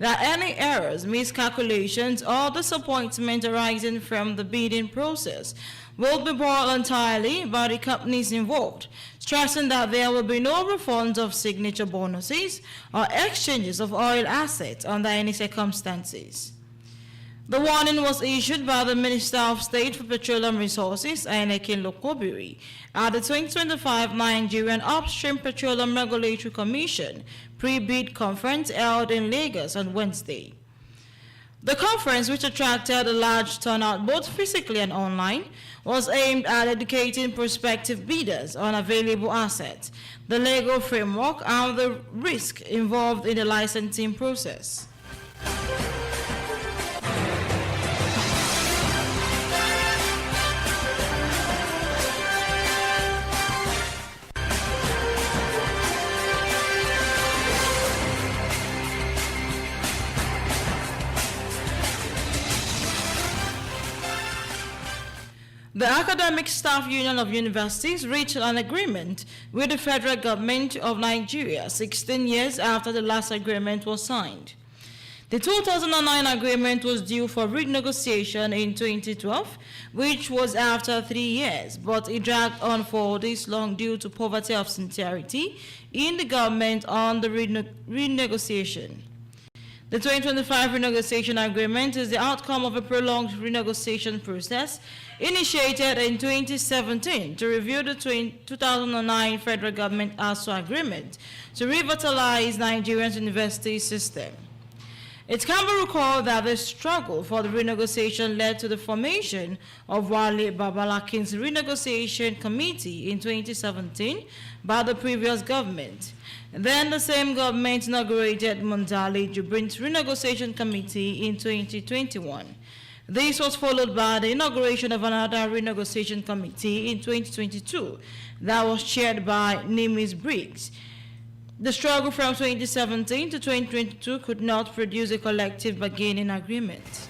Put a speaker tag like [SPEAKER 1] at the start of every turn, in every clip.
[SPEAKER 1] that any errors, miscalculations, or disappointment arising from the bidding process will be borne entirely by the companies involved, stressing that there will be no refunds of signature bonuses or exchanges of oil assets under any circumstances. The warning was issued by the Minister of State for Petroleum Resources, Anekin Lokobiri, at the 2025 Nigerian Upstream Petroleum Regulatory Commission pre-bid conference held in Lagos on Wednesday. The conference, which attracted a large turnout both physically and online, was aimed at educating prospective bidders on available assets, the legal framework, and the risk involved in the licensing process. The Academic Staff Union of Universities reached an agreement with the federal government of Nigeria 16 years after the last agreement was signed. The 2009 agreement was due for renegotiation in 2012, which was after 3 years, but it dragged on for this long due to poverty of sincerity in the government on the renegotiation. The 2025 renegotiation agreement is the outcome of a prolonged renegotiation process initiated in 2017 to review the 2009 federal government ASU agreement to revitalize Nigeria's university system. It can be recalled that the struggle for the renegotiation led to the formation of Wale Babalakin's renegotiation committee in 2017 by the previous government. Then the same government inaugurated Mondale Jubrin's renegotiation committee in 2021. This was followed by the inauguration of another renegotiation committee in 2022 that was chaired by Nimis Briggs. The struggle from 2017 to 2022 could not produce a collective bargaining agreement.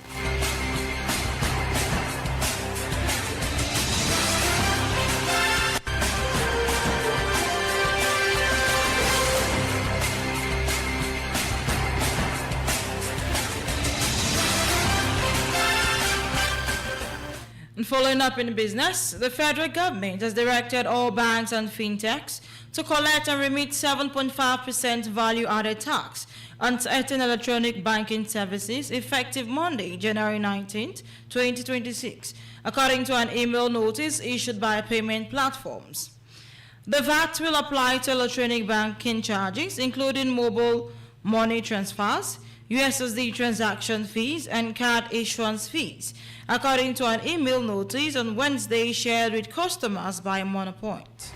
[SPEAKER 1] And following up in business, the federal government has directed all banks and fintechs to collect and remit 7.5% value-added tax on certain electronic banking services effective Monday, January 19, 2026, according to an email notice issued by payment platforms. The VAT will apply to electronic banking charges, including mobile money transfers, USSD transaction fees, and card issuance fees, according to an email notice on Wednesday shared with customers by Monopoint.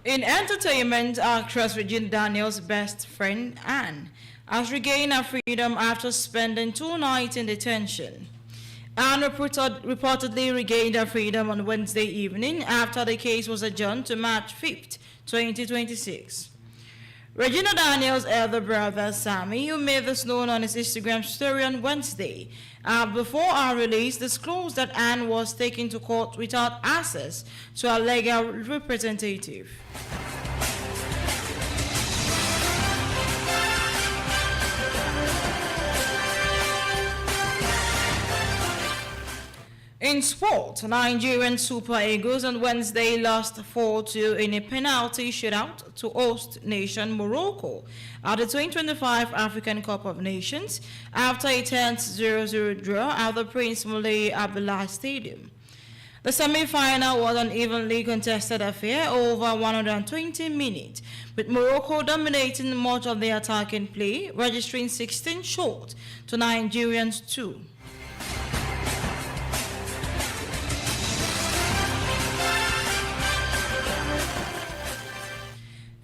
[SPEAKER 1] In entertainment, actress Regina Daniels' best friend, Anne, has regained her freedom after spending 2 nights in detention. Anne reportedly regained her freedom on Wednesday evening after the case was adjourned to March 5, 2026. Regina Daniels' elder brother, Sammy, who made this known on his Instagram story on Wednesday, before her release, disclosed that Anne was taken to court without access to a legal representative. In sport, Nigerian Super Eagles on Wednesday lost 4-2 in a penalty shootout to host nation Morocco at the 2025 African Cup of Nations after a tense 0-0 draw at the Prince Moulay Abdullah Stadium. The semi-final was an evenly contested affair over 120 minutes, with Morocco dominating much of the attacking play, registering 16 shots to Nigerians 2.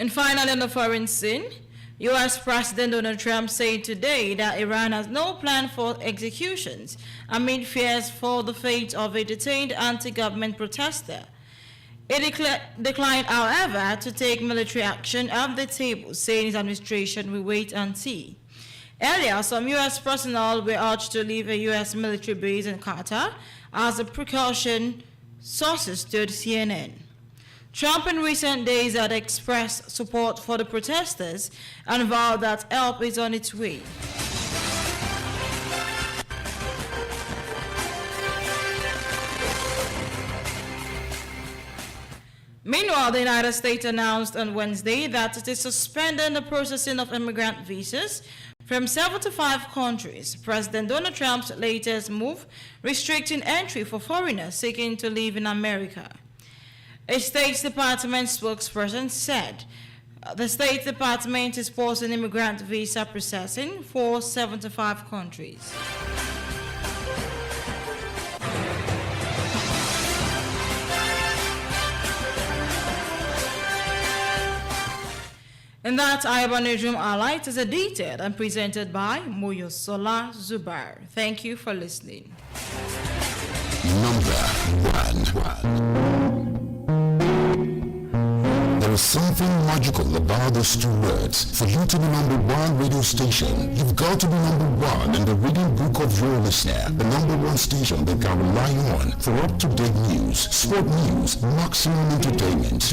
[SPEAKER 1] And finally, on the foreign scene, U.S. President Donald Trump said today that Iran has no plan for executions amid fears for the fate of a detained anti-government protester. It declined, however, to take military action at the table, saying his administration will wait and see. Earlier, some U.S. personnel were urged to leave a U.S. military base in Qatar as a precaution, sources told CNN. Trump in recent days had expressed support for the protesters and vowed that help is on its way. Meanwhile, the United States announced on Wednesday that it is suspending the processing of immigrant visas from 75 countries. President Donald Trump's latest move restricting entry for foreigners seeking to live in America. A State Department spokesperson said the State Department is pausing immigrant visa processing for 75 countries. And that Iban Newsroom highlight is detailed and presented by Moyosola Zubar. Thank you for listening.
[SPEAKER 2] Number one. There is something magical about those two words. For you to be number one radio station, you've got to be number one in the reading book of your listener. The number one station they can rely on for up-to-date news, sport news, maximum entertainment.